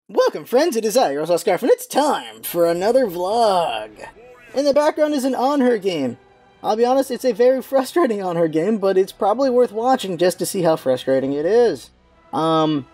Welcome, friends, it is I, Rosal Scarf, and it's time for another vlog. In the background is an on-her game. I'll be honest, it's a very frustrating on-her game, but it's probably worth watching just to see how frustrating it is. I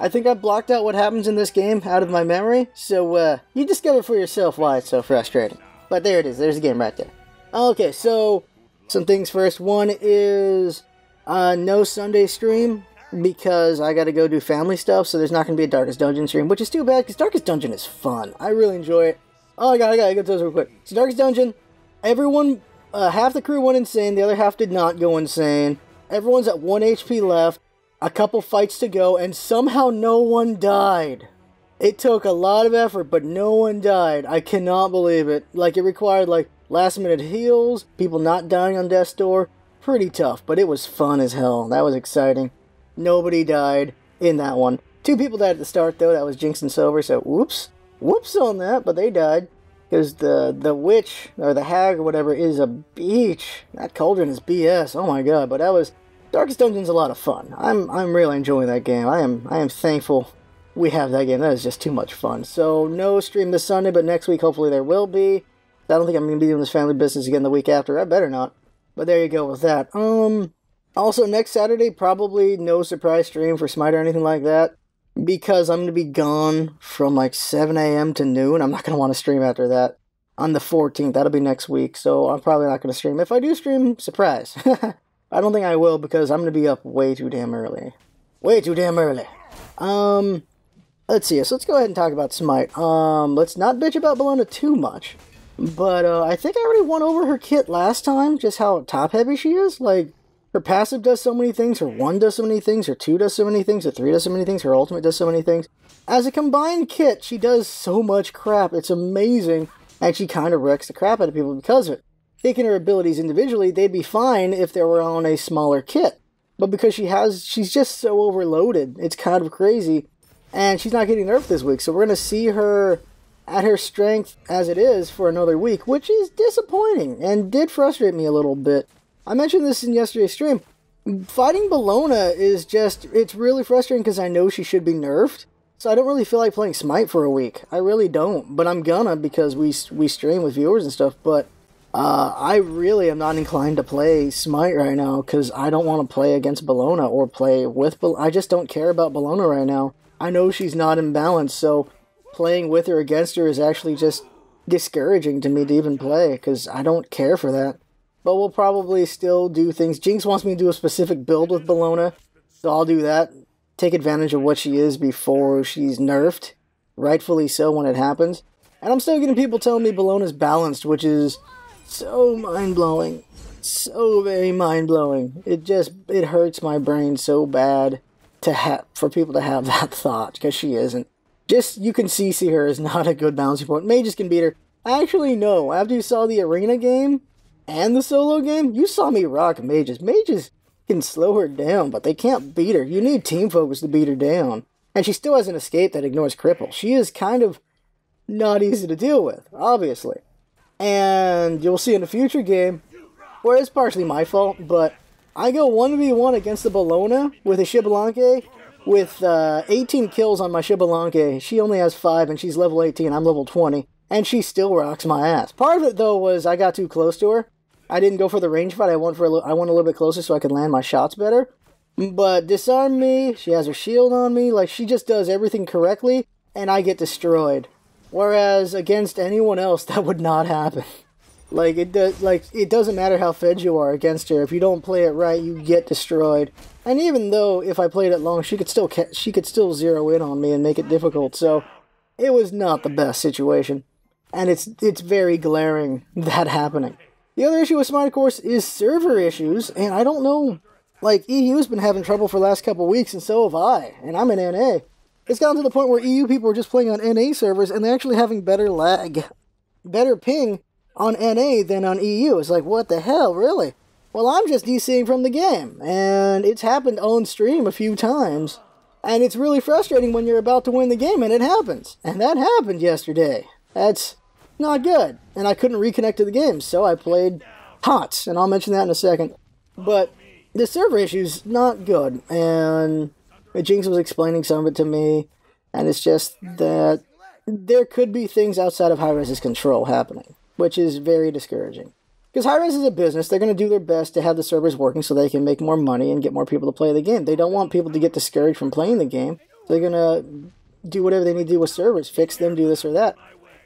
think I've blocked out what happens in this game out of my memory, so, you discover for yourself why it's so frustrating. But there it is, there's the game right there. Okay, so, some things first. One is, no Sunday stream, because I gotta go do family stuff, so there's not gonna be a Darkest Dungeon stream, which is too bad, because Darkest Dungeon is fun. I really enjoy it. Oh, I gotta get those real quick. So Darkest Dungeon, everyone, half the crew went insane, the other half did not go insane. Everyone's at 1 HP left, a couple fights to go, and somehow no one died. It took a lot of effort, but no one died. I cannot believe it. Like, it required, like, last-minute heals, people not dying on death's door. Pretty tough, but it was fun as hell. That was exciting. Nobody died in that one. 2 people died at the start, though. That was Jinx and Silver, so whoops. Whoops on that, but they died. Because the witch, or the hag, or whatever, is a beach. That cauldron is BS. Oh my god, but that was... Darkest Dungeon's a lot of fun. I'm really enjoying that game. I am thankful we have that game. That is just too much fun. So, no stream this Sunday, but next week, hopefully there will be. I don't think I'm going to be doing this family business again the week after. I better not. But there you go with that. Also, next Saturday, probably no surprise stream for Smite or anything like that, because I'm going to be gone from like 7 a.m. to noon. I'm not going to want to stream after that. On the 14th, that'll be next week, so I'm probably not going to stream. If I do stream, surprise. I don't think I will, because I'm going to be up way too damn early. Way too damn early. Let's see, so let's go ahead and talk about Smite. Let's not bitch about Bellona too much, but I think I already went over her kit last time, just how top-heavy she is. Like, her passive does so many things, her 1 does so many things, her 2 does so many things, her 3 does so many things, her ultimate does so many things. As a combined kit, she does so much crap, it's amazing, and she kind of wrecks the crap out of people because of it. Taking her abilities individually, they'd be fine if they were on a smaller kit. But because she's just so overloaded, it's kind of crazy, and she's not getting nerfed this week, so we're going to see her at her strength as it is for another week, which is disappointing, and did frustrate me a little bit. I mentioned this in yesterday's stream. Fighting Bellona is just, it's really frustrating because I know she should be nerfed. So I don't really feel like playing Smite for a week. I really don't. But I'm gonna because we stream with viewers and stuff. But I really am not inclined to play Smite right now because I don't want to play against Bellona or play with Bellona. I just don't care about Bellona right now. I know she's not in balance, so playing with or against her is actually just discouraging to me to even play because I don't care for that. But we'll probably still do things. Jinx wants me to do a specific build with Bellona, so I'll do that. Take advantage of what she is before she's nerfed. Rightfully so when it happens. And I'm still getting people telling me Bellona's balanced, which is so mind-blowing. So very mind-blowing. It hurts my brain so bad for people to have that thought, because she isn't. Just, you can see her is not a good balancing point. Mages can beat her. Actually, no. After you saw the arena game and the solo game, you saw me rock mages. Mages can slow her down, but they can't beat her. You need team focus to beat her down. And she still has an escape that ignores cripple. She is kind of not easy to deal with, obviously. And you'll see in a future game, where it's partially my fault, but I go 1v1 against the Bellona with a Xbalanque with 18 kills on my Xbalanque. She only has 5 and she's level 18, I'm level 20. And she still rocks my ass. Part of it, though, was I got too close to her. I didn't go for the range fight. I went a little bit closer so I could land my shots better. But disarm me. She has her shield on me. Like, she just does everything correctly, and I get destroyed. Whereas against anyone else, that would not happen. Like, it doesn't matter how fed you are against her. If you don't play it right, you get destroyed. And even though if I played it long, she could still zero in on me and make it difficult. So it was not the best situation. And it's very glaring, that happening. The other issue with Smite, of course, is server issues, and I don't know, like, EU's been having trouble for the last couple weeks, and so have I, and I'm in NA. It's gotten to the point where EU people are just playing on NA servers, and they're actually having better lag, better ping on NA than on EU. It's like, what the hell, really? Well, I'm just DCing from the game, and it's happened on stream a few times, and it's really frustrating when you're about to win the game, and it happens. And that happened yesterday. That's not good. And I couldn't reconnect to the game, so I played HOTS, and I'll mention that in a second. But the server issue's not good, and Jinx was explaining some of it to me, And it's just that there could be things outside of Hi-Rez's control happening, which is very discouraging. Because Hi-Rez is a business, they're going to do their best to have the servers working so they can make more money and get more people to play the game. They don't want people to get discouraged from playing the game. So they're going to do whatever they need to do with servers, fix them, do this or that.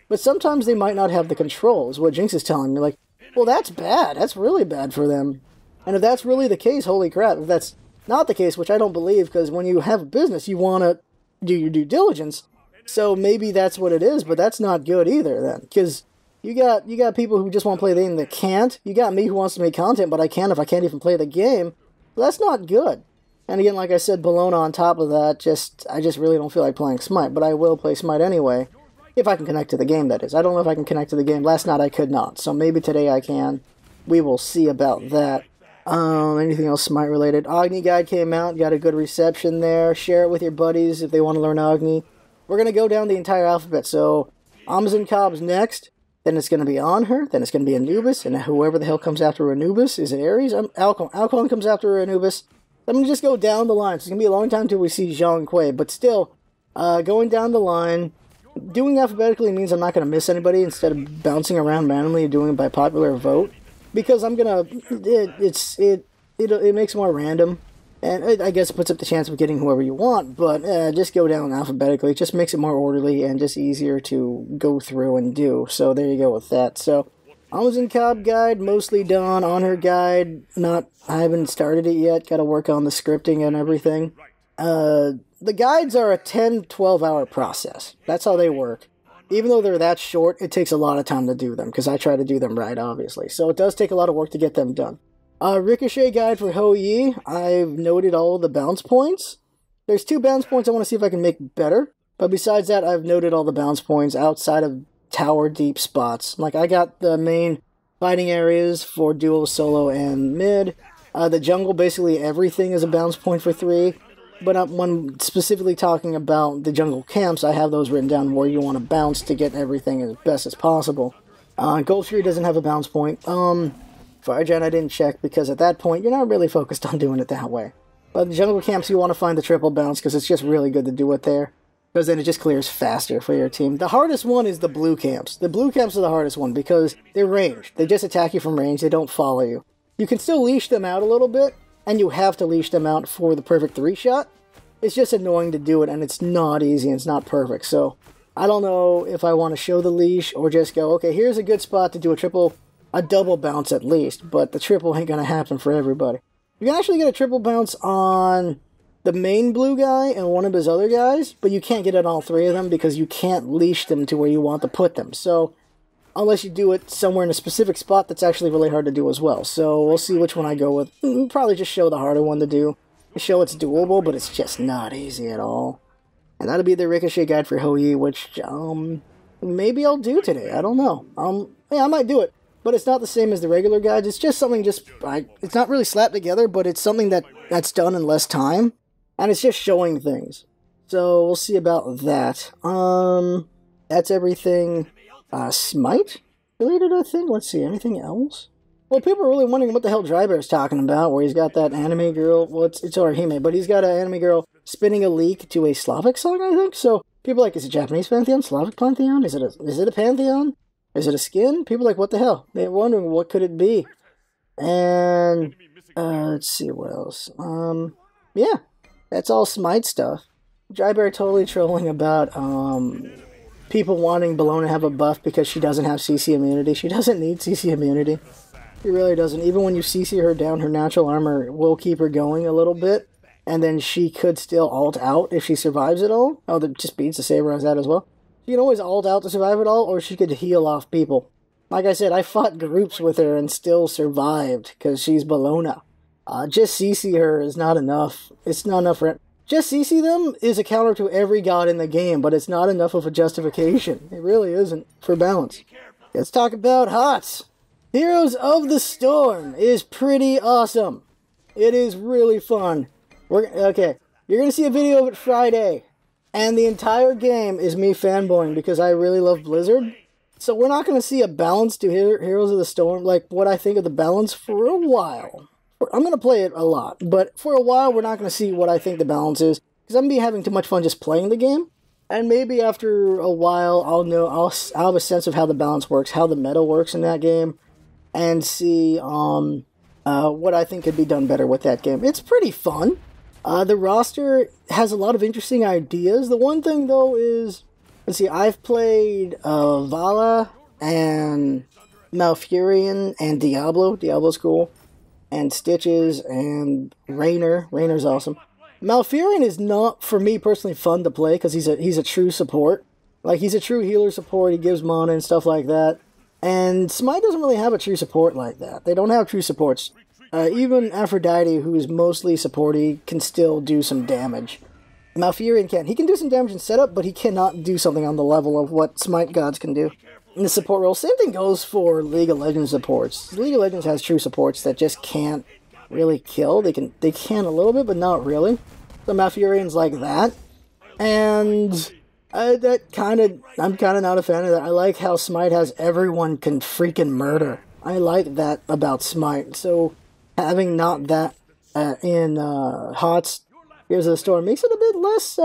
But sometimes they might not have the control, is what Jinx is telling me. Like, well, that's bad. That's really bad for them. And if that's really the case, holy crap. If that's not the case, which I don't believe, because when you have a business, you want to do your due diligence. So maybe that's what it is, but that's not good either then. Because you got people who just want to play the game that can't. You got me who wants to make content, but I can't if I can't even play the game. Well, that's not good. And again, like I said, Bellona on top of that, I just really don't feel like playing Smite, but I will play Smite anyway. If I can connect to the game, that is. I don't know if I can connect to the game. Last night I could not, so maybe today I can. We will see about that. Anything else Smite related? Agni Guide came out, got a good reception there. Share it with your buddies if they want to learn Agni. We're going to go down the entire alphabet, so Amazon Cobb's next, then it's going to be Anhur, then it's going to be Anubis, and whoever the hell comes after Anubis, is it Ares? Alcon comes after Anubis. I'm going to just go down the line. So it's going to be a long time until we see Zhang Kui, but still, going down the line, doing alphabetically means I'm not going to miss anybody instead of bouncing around randomly and doing it by popular vote, because I'm going to, it makes it more random, and I guess it puts up the chance of getting whoever you want, but just go down alphabetically. It just makes it more orderly and just easier to go through and do, so there you go with that. So, Amazon Cobb guide, mostly done. Anhur guide, I haven't started it yet, gotta work on the scripting and everything. The guides are a 10-12 hour process. That's how they work. Even though they're that short, it takes a lot of time to do them, because I try to do them right, obviously. So it does take a lot of work to get them done. Ricochet guide for Hou Yi, I've noted all the bounce points. There's 2 bounce points I want to see if I can make better, but besides that, I've noted all the bounce points outside of tower deep spots. Like, I got the main fighting areas for duo, solo, and mid. The jungle, basically everything is a bounce point for 3. But when specifically talking about the jungle camps, I have those written down where you want to bounce to get everything as best as possible. Gold Fury doesn't have a bounce point. Firegen I didn't check, because at that point, you're not really focused on doing it that way. But the jungle camps, you want to find the triple bounce, because it's just really good to do it there. Because then it just clears faster for your team. The hardest one is the blue camps. The blue camps are the hardest one, because they're ranged. They just attack you from range, they don't follow you. You can still leash them out a little bit, and you have to leash them out for the perfect 3-shot. It's just annoying to do it, and it's not easy, and it's not perfect. So, I don't know if I want to show the leash, or just go, okay, here's a good spot to do a double bounce at least, but the triple ain't going to happen for everybody. You can actually get a triple bounce on the main blue guy and one of his other guys, but you can't get it on all 3 of them, because you can't leash them to where you want to put them. So, unless you do it somewhere in a specific spot, that's actually really hard to do as well. So we'll see which one I go with. Probably just show the harder one to do. Show it's doable, but it's just not easy at all. And that'll be the Ricochet guide for Hou Yi, which, maybe I'll do today. I don't know. Yeah, I might do it. But it's not the same as the regular guides. It's just something it's not really slapped together, but it's something that's done in less time. And it's just showing things. So we'll see about that. That's everything. Smite related, I think. Let's see, anything else? Well, people are really wondering what the hell Drybear's talking about, where he's got that anime girl. Well, it's Orihime, but he's got an anime girl spinning a leak to a Slavic song, I think. So people are like, is it Japanese pantheon? Slavic pantheon? Is it a pantheon? Is it a skin? People are like, what the hell? They're wondering what could it be. And let's see what else. Yeah, that's all Smite stuff. Drybear totally trolling about people wanting Bellona to have a buff because she doesn't have CC immunity. She doesn't need CC immunity. She really doesn't. Even when you CC her down, her natural armor will keep her going a little bit. And then she could still ult out if she survives it all. Oh, that just beats the Saber as that as well. She can always ult out to survive it all, or she could heal off people. Like I said, I fought groups with her and still survived, because she's Bellona. Just CC her is not enough. It's not enough for... Just CC them is a counter to every god in the game, but it's not enough of a justification. It really isn't, for balance. Let's talk about HOTS. Heroes of the Storm is pretty awesome. It is really fun. Okay, you're going to see a video of it Friday. And the entire game is me fanboying because I really love Blizzard. So we're not going to see a balance to Heroes of the Storm, like what I think of the balance, for a while. I'm going to play it a lot, but for a while we're not going to see what I think the balance is, because I'm going to be having too much fun just playing the game. And maybe after a while, I'll have a sense of how the balance works, how the meta works in that game, and see what I think could be done better with that game. It's pretty fun. The roster has a lot of interesting ideas. The one thing though is, let's see, I've played Vala and Malfurion and Diablo. Diablo's cool. And Stitches and Raynor. Raynor's awesome. Malfurion is not, for me personally, fun to play because he's a true support. Like, he's a true healer support. He gives mana and stuff like that. And Smite doesn't really have a true support like that. They don't have true supports. Even Aphrodite, who is mostly supporty, can still do some damage. Malfurion can. He can do some damage in setup, but he cannot do something on the level of what Smite gods can do. In the support role, same thing goes for League of Legends supports. League of Legends has true supports that just can't really kill. They can a little bit, but not really. So Malfurion's like that. And I'm kind of not a fan of that. I like how Smite has everyone can freaking murder. I like that about Smite. So having not that in HOTS Heroes of the Storm makes it a bit less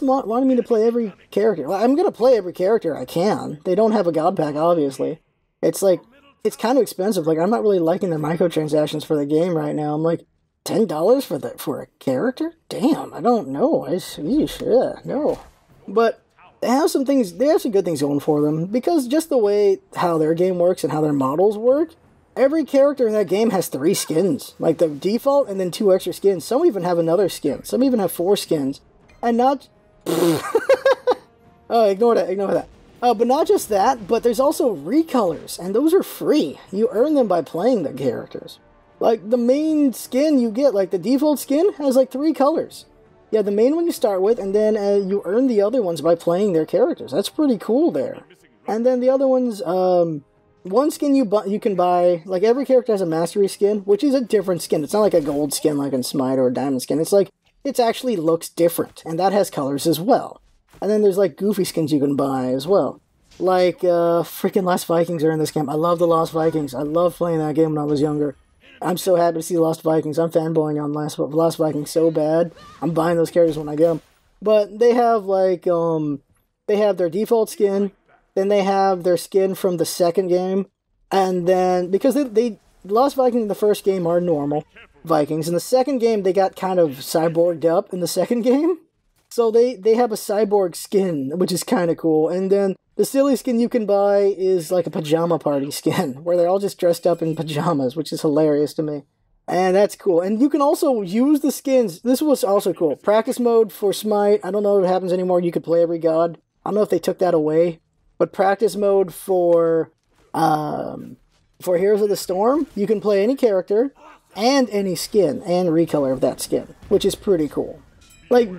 wanting me to play every character. Well, I'm going to play every character I can. They don't have a god pack, obviously. It's like, it's kind of expensive. Like, I'm not really liking their microtransactions for the game right now. I'm like, $10 for a character? Damn, I don't know. No. But they have some good things going for them, because just the way how their game works and how their models work, every character in that game has 3 skins. Like, the default and then 2 extra skins. Some even have another skin. Some even have 4 skins. And not... oh, ignore that. But not just that, but there's also recolors, and those are free. You earn them by playing the characters. Like, the main skin you get, like, the default skin has, like, 3 colors. Yeah, the main one you start with, and then you earn the other ones by playing their characters. That's pretty cool there. And then the other ones, one skin you can buy, like, every character has a mastery skin, which is a different skin. It's not like a gold skin like in Smite or a diamond skin. It's like, it actually looks different, and that has colors as well. And then there's, like, goofy skins you can buy as well. Like, freaking Lost Vikings are in this game. I love the Lost Vikings. I loved playing that game when I was younger. I'm so happy to see Lost Vikings. I'm fanboying on Lost Vikings so bad. I'm buying those characters when I get them. But they have, like, they have their default skin, then they have their skin from the second game, and then, because they Lost Vikings in the first game are normal Vikings. In the second game, they got kind of cyborged up in the second game. So they have a cyborg skin, which is kind of cool. And then the silly skin you can buy is like a pajama party skin, where they're all just dressed up in pajamas, which is hilarious to me. And that's cool. And you can also use the skins. This was also cool. Practice mode for Smite. I don't know if it happens anymore. You could play every god. I don't know if they took that away. But practice mode for Heroes of the Storm, you can play any character and any skin and recolor of that skin, which is pretty cool. Like,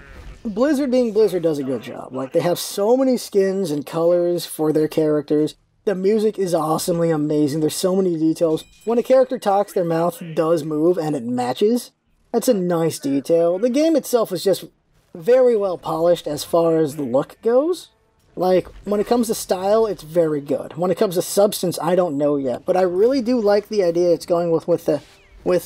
Blizzard being Blizzard does a good job. Like, they have so many skins and colors for their characters. The music is awesomely amazing. There's so many details. When a character talks, their mouth does move and it matches. That's a nice detail. The game itself is just very well polished as far as the look goes. Like, when it comes to style, it's very good. When it comes to substance, I don't know yet. But I really do like the idea it's going with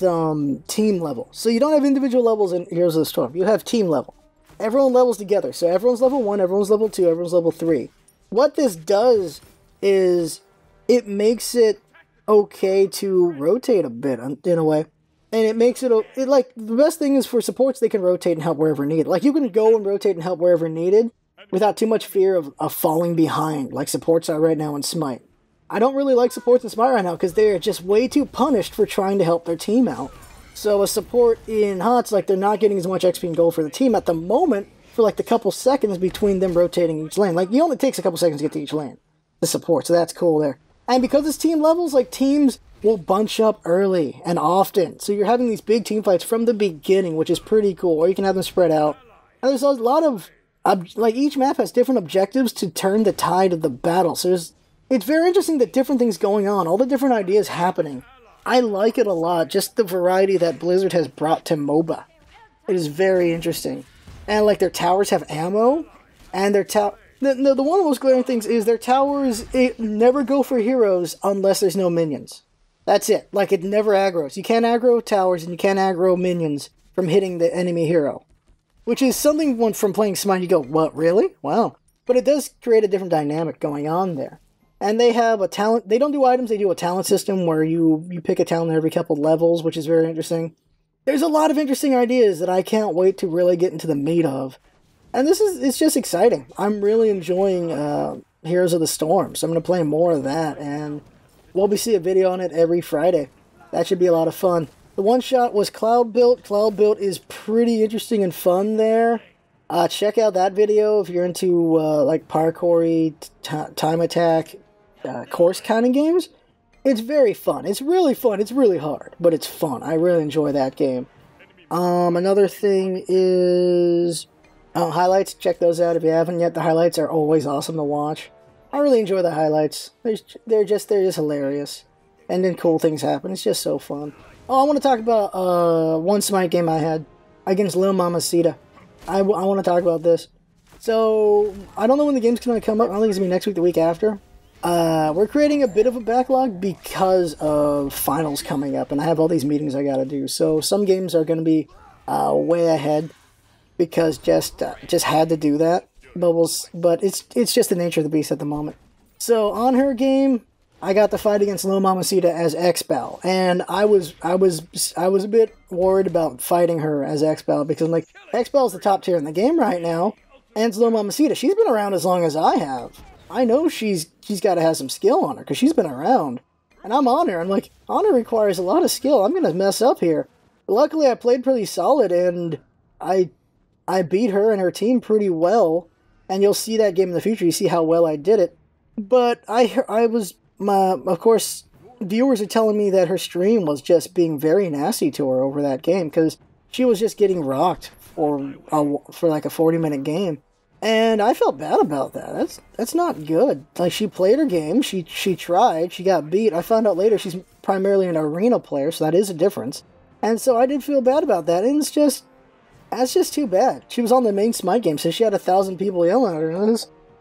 team level. So you don't have individual levels in Heroes of the Storm. You have team level. Everyone levels together. So everyone's level 1, everyone's level 2, everyone's level 3. What this does is it makes it okay to rotate a bit in a way. And it makes it like, the best thing is for supports, they can rotate and help wherever needed. Like, you can go and rotate and help wherever needed without too much fear of falling behind, like supports are right now in Smite. I don't really like supports in Smite right now because they're just way too punished for trying to help their team out. So a support in HOTS, like, they're not getting as much XP and gold for the team at the moment for, like, the couple seconds between them rotating each lane. Like, it only takes a couple seconds to get to each lane, the support, so that's cool there. And because it's team levels, like, teams will bunch up early and often. So you're having these big team fights from the beginning, which is pretty cool, or you can have them spread out. And there's a lot of, like, each map has different objectives to turn the tide of the battle. So it's very interesting that different things going on, all the different ideas happening. I like it a lot, just the variety that Blizzard has brought to MOBA. It is very interesting. And, like, their towers have ammo, and their the one of the most glaring things is their towers, it never go for heroes unless there's no minions. That's it. Like, it never aggroes. You can't aggro towers, and you can't aggro minions from hitting the enemy hero. which is something from playing Smite, you go, what, really? Wow. But it does create a different dynamic going on there. And they have a talent, they don't do items, they do a talent system where you pick a talent every couple levels, which is very interesting. There's a lot of interesting ideas that I can't wait to really get into the meat of. And it's just exciting. I'm really enjoying Heroes of the Storm, so I'm going to play more of that, and we'll be seeing a video on it every Friday. That should be a lot of fun. The one shot was Cloud Built. Cloud Built is pretty interesting and fun there. Check out that video if you're into like parkour-y, time attack, course kind of games. It's very fun. It's really fun. It's really hard, but it's fun. I really enjoy that game. Another thing is highlights. Check those out if you haven't yet. The highlights are always awesome to watch. I really enjoy the highlights. They're just hilarious, and then cool things happen. It's just so fun. Oh, I want to talk about one Smite game I had against Lil Mamacita. I want to talk about this. So, I don't know when the game's going to come up. I don't think it's going to be next week, the week after. We're creating a bit of a backlog because of finals coming up, and I have all these meetings I gotta do. So, some games are going to be way ahead because just had to do that. But it's just the nature of the beast at the moment. So, on her game, I got the fight against Lil Mamacita as X-Bal, and I was a bit worried about fighting her as X-Bal because I'm like, X-Bal's the top tier in the game right now, and it's Lil Mamacita. She's been around as long as I have. I know she's got to have some skill on her because she's been around, and I'm on her. I'm like, Honor requires a lot of skill. I'm gonna mess up here. Luckily, I played pretty solid, and I beat her and her team pretty well, and you'll see that game in the future. You see how well I did it. But of course, viewers are telling me that her stream was just being very nasty to her over that game because she was just getting rocked for like a 40-minute game, and I felt bad about that. That's not good. Like, she played her game, she tried, she got beat. I found out later she's primarily an arena player, so that is a difference. And so I did feel bad about that, and that's just too bad. She was on the main Smite game, so she had 1,000 people yelling at her.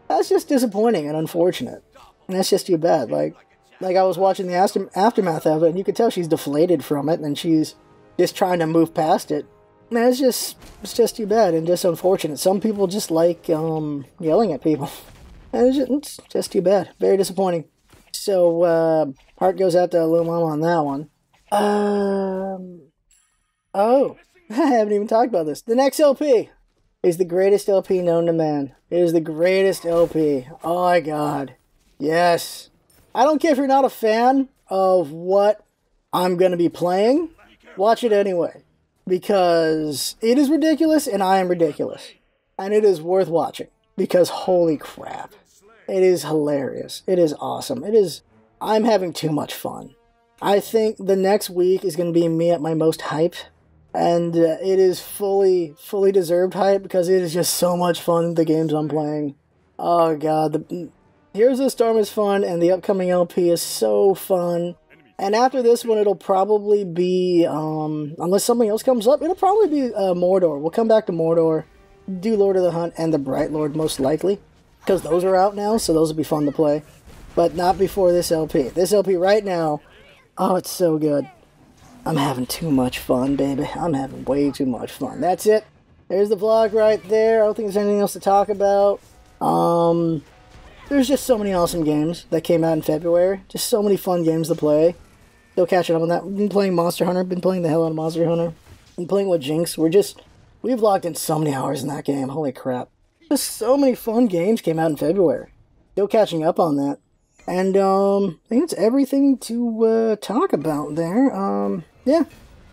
That's just disappointing and unfortunate. And that's just too bad. Like I was watching the aftermath of it, and you could tell she's deflated from it, and she's just trying to move past it. And it's just too bad and just unfortunate. Some people just like yelling at people. And it's just too bad. Very disappointing. So, heart goes out to Lil Mama on that one. Oh, I haven't even talked about this. The next LP is the greatest LP known to man. It is the greatest LP. Oh my god. Yes. I don't care if you're not a fan of what I'm going to be playing. Watch it anyway. Because it is ridiculous and I am ridiculous. And it is worth watching. Because holy crap. It is hilarious. It is awesome. I'm having too much fun. I think the next week is going to be me at my most hype. And it is fully deserved hype because it is just so much fun, the games I'm playing. Oh god, Heroes of the Storm is fun, and the upcoming LP is so fun. And after this one, it'll probably be, unless something else comes up, it'll probably be Mordor. We'll come back to Mordor, do Lord of the Hunt, and the Bright Lord most likely. Because those are out now, so those will be fun to play. But not before this LP. This LP right now, oh, it's so good. I'm having too much fun, baby. I'm having way too much fun. That's it. There's the vlog right there. I don't think there's anything else to talk about. There's just so many awesome games that came out in February. Just so many fun games to play. Still catching up on that. Been playing Monster Hunter. Been playing the hell out of Monster Hunter. Been playing with Jinx. We've logged in so many hours in that game. Holy crap. Just so many fun games came out in February. Still catching up on that. And, I think that's everything to, talk about there. Yeah.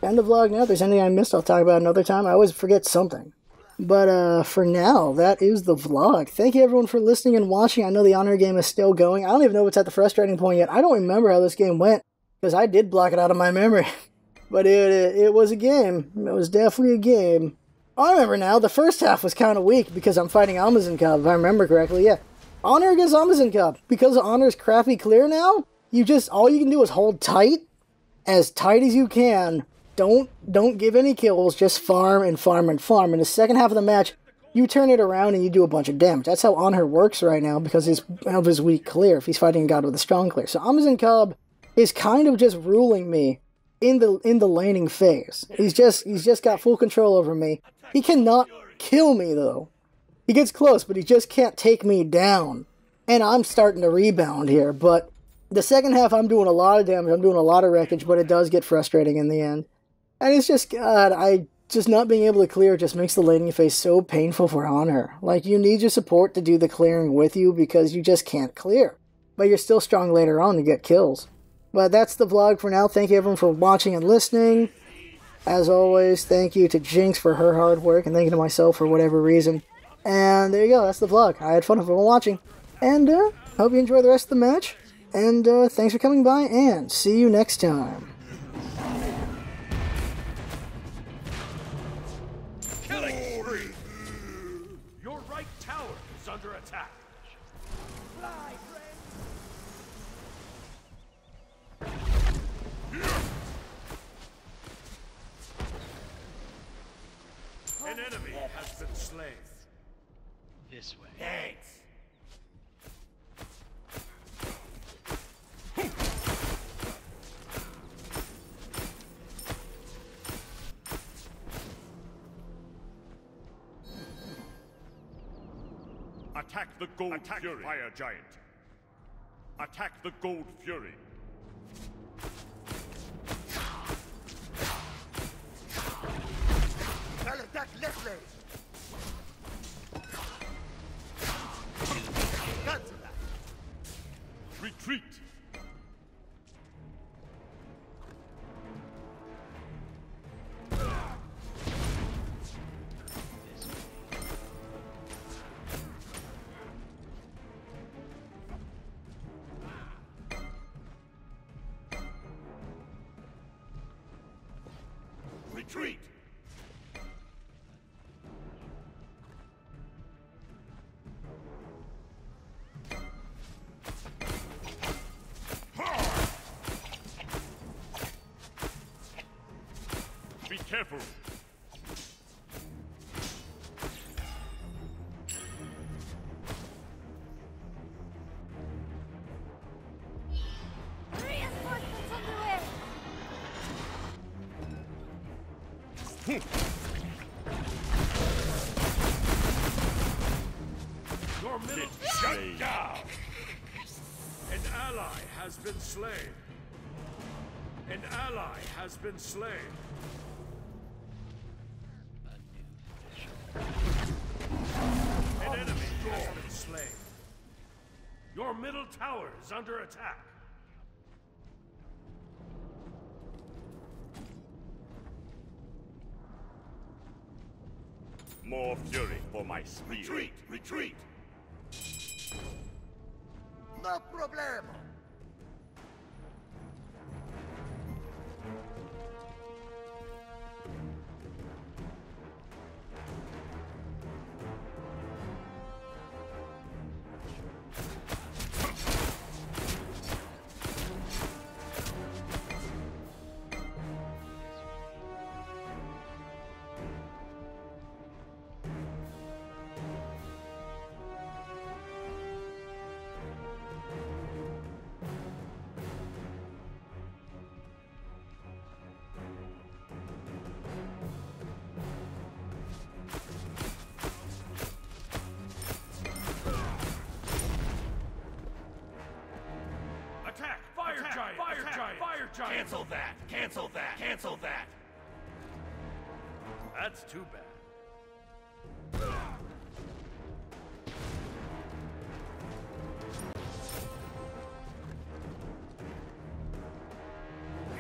End the vlog now. If there's anything I missed, I'll talk about another time. I always forget something. But, for now, that is the vlog. Thank you, everyone, for listening and watching. I know the Honor game is still going. I don't even know if it's at the frustrating point yet. I don't remember how this game went, because I did block it out of my memory. But it was a game. It was definitely a game. I remember now, the first half was kind of weak, because I'm fighting Amazon Cub, if I remember correctly, yeah. Honor against Amazon Cub. Because Honor's crappy clear now, all you can do is hold tight, as you can. Don't give any kills, just farm and farm and farm. In the second half of the match, you turn it around and you do a bunch of damage. That's how Honor works right now because of his weak clear, if he's fighting a god with a strong clear. So Amazon Cub is kind of just ruling me in the laning phase. He's just got full control over me. He cannot kill me, though. He gets close, but he just can't take me down. And I'm starting to rebound here, but the second half I'm doing a lot of damage, I'm doing a lot of wreckage, but it does get frustrating in the end. And it's just, God, just not being able to clear just makes the laning phase so painful for Honor. Like, you need your support to do the clearing with you because you just can't clear. But you're still strong later on to get kills. But that's the vlog for now. Thank you everyone for watching and listening. As always, thank you to Jinx for her hard work, and thank you to myself for whatever reason. And there you go, that's the vlog. I had fun with everyone watching. And hope you enjoy the rest of the match. And thanks for coming by, and see you next time. Killing spree! Your right tower is under attack. Fly, friend! An enemy has been slain. This way. Thanks. Attack the Gold Fury. Fire Giant. Attack the Gold Fury. I'll attack left lane. Cancel that. Retreat. Retreat! Be careful! Reinforcements on the way! Your middle shut down! An ally has been slain. An ally has been slain. An enemy has been slain. Your middle tower is under attack. More fury for my spear. Retreat! Retreat! No problemo! Giant. Cancel that! Cancel that! Cancel that! That's too bad.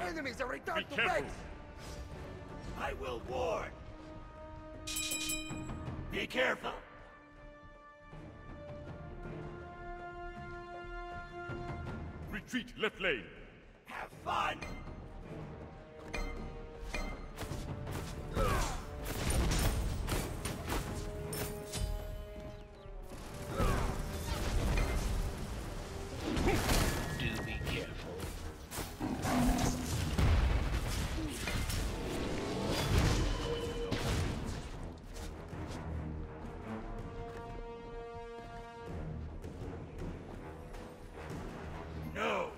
Enemies are returned to base! I will warn! Be careful! Retreat left lane! Have fun! Do be careful. No!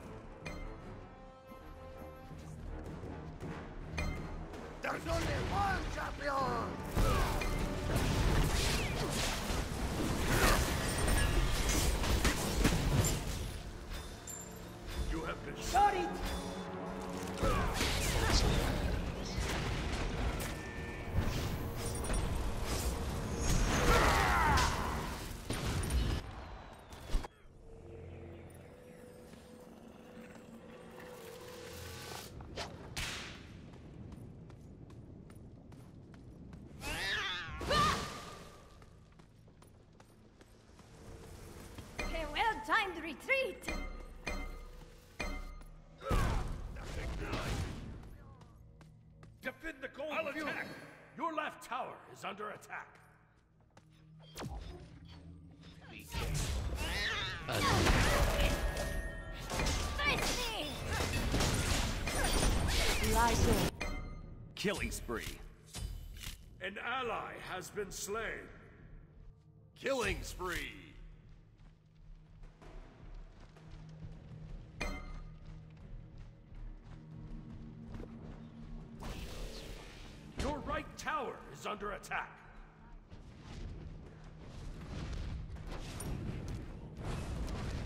Time to retreat! Defend the gold. I'll attack. Your left tower is under attack. Face me! Killing spree. An ally has been slain. Killing spree. Your right tower is under attack.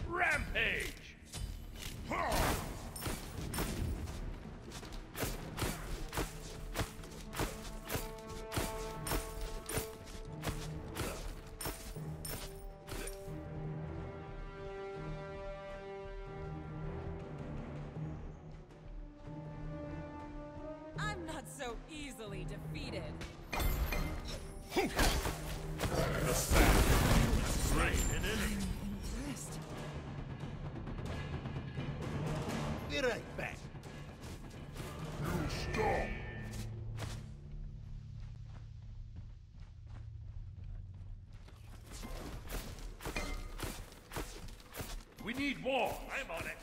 Rampage! I'm not so easily defeated. The sand slain an enemy. Impressed. Be right back. You stop. We need more. I'm on it.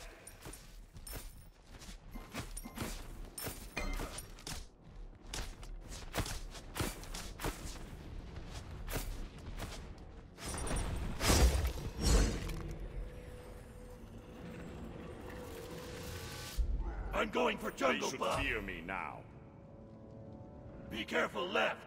I'm going for jungle They should buff. fear me now. Be careful left.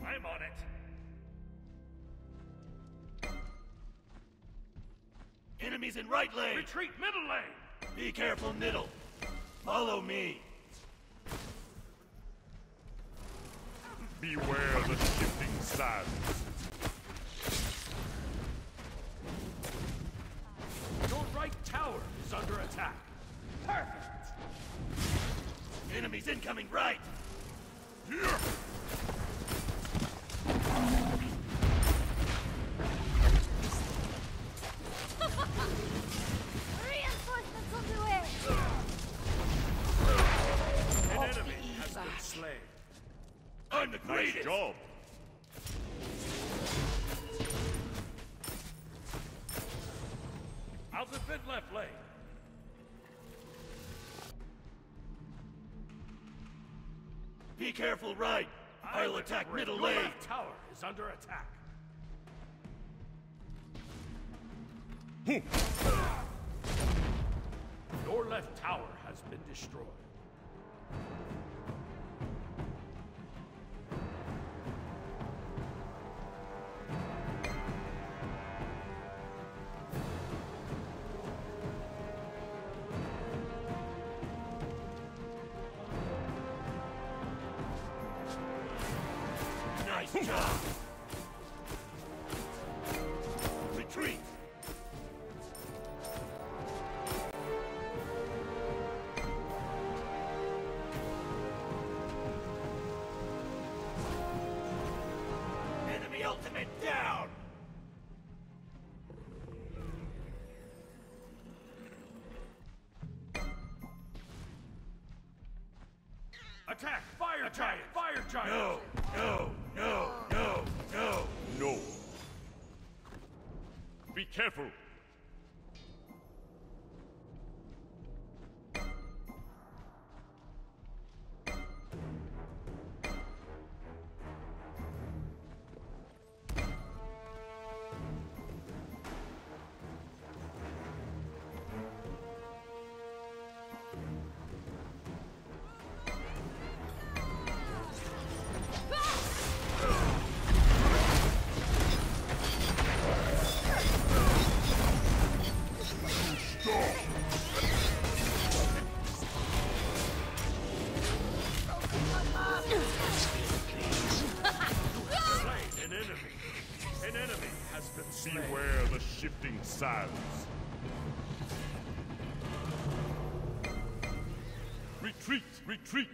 I'm on it. Enemies in right lane. Retreat middle lane. Be careful, Niddle. Follow me. Beware the shifting sands. Your right tower is under attack. Perfect. Enemies incoming right. Here. Reinforcements on the way! An enemy has been slain. I'm the greatest. Nice job. I'll defend left lane. Be careful right. I'll attack middle Your lane. left tower is under attack. Your left tower has been destroyed. Nice job. Retreat. Enemy ultimate down. Attack! Fire giant! Fire giant! No, no, no, no, no. No. Be careful. An enemy has been slain. Beware the shifting sands. Retreat! Retreat!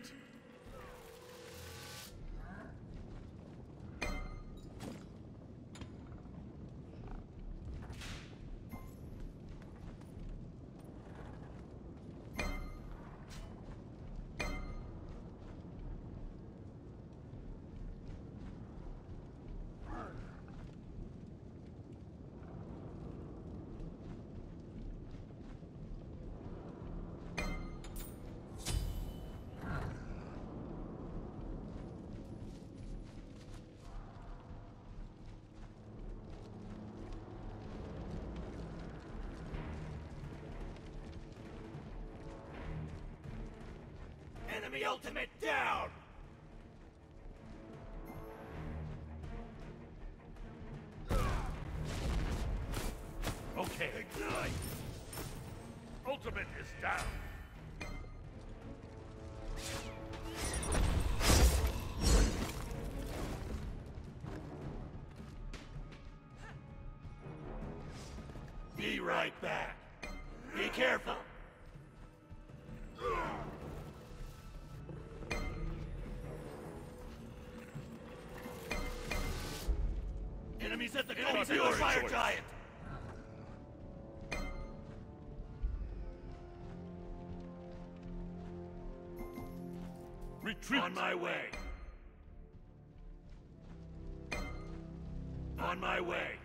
Enemy ultimate down! Okay. Ignite! Ultimate is down. Be right back. Be careful. Enemies at the Gold Fire Giant! Retreat! On my way. On my way.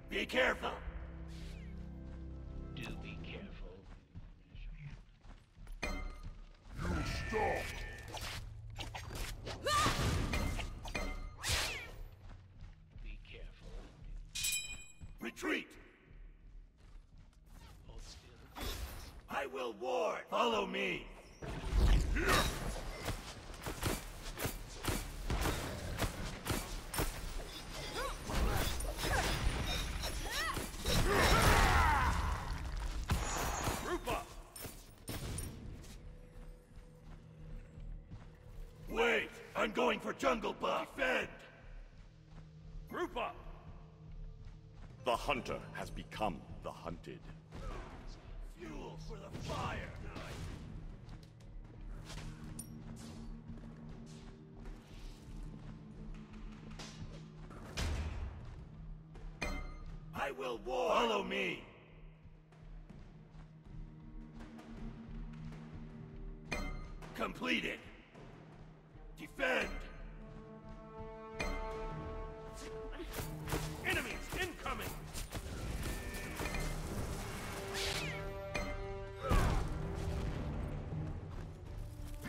Be careful. Do be careful. You stop! Be careful. Retreat! Hold still. I will ward. Follow me. Group up! Wait! I'm going for jungle buff. Defend! Group up! The hunter has become the hunted. Fuel for the fire! I will ward. Follow me. Completed. Defend. Enemies incoming!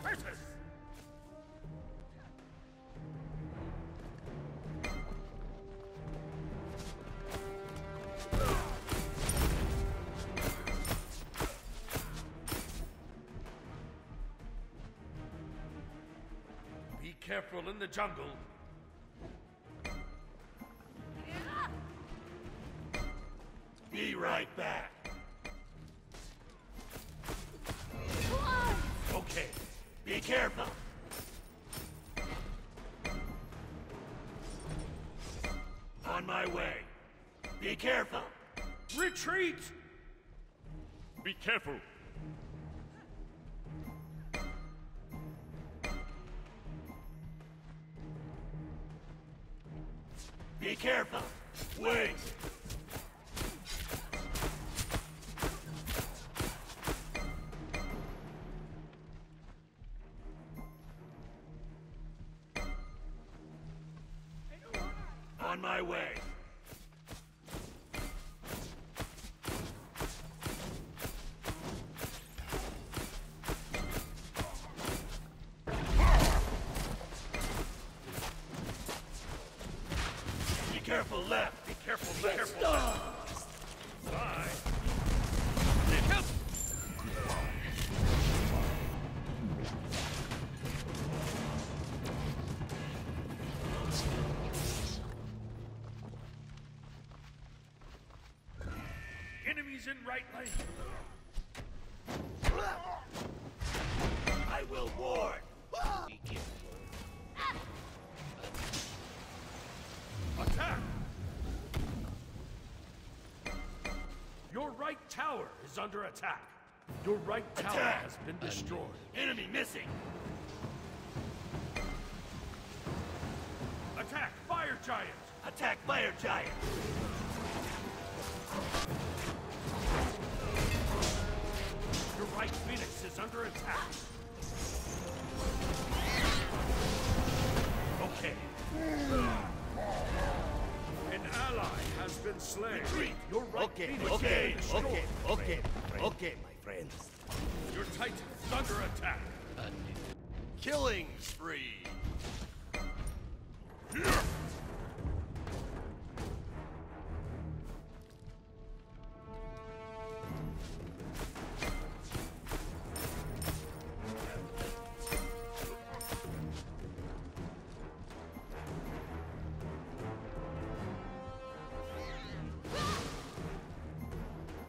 Curses! Be careful in the jungle. Be right back. Okay. Be careful. On my way. Be careful. Retreat! Be careful. Be careful. Wait. On my way. Be careful left. Be careful, be careful. Bye. Enemies in right lane. I will ward. Be careful. Attack! Your right tower is under attack. Your right tower Attack! has been destroyed. Enemy missing! Attack, fire giant! Attack fire giant! Your right phoenix is under attack. Okay. An ally has been slain. Retreat! Your right Okay, phoenix okay, is destroyed. okay, my friends. Your titan is under attack. Killing spree!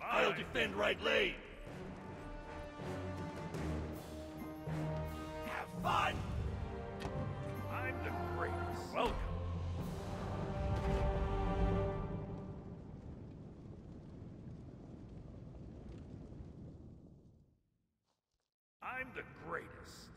I'll defend right lane! Have fun! I'm the greatest. Welcome. I'm the greatest.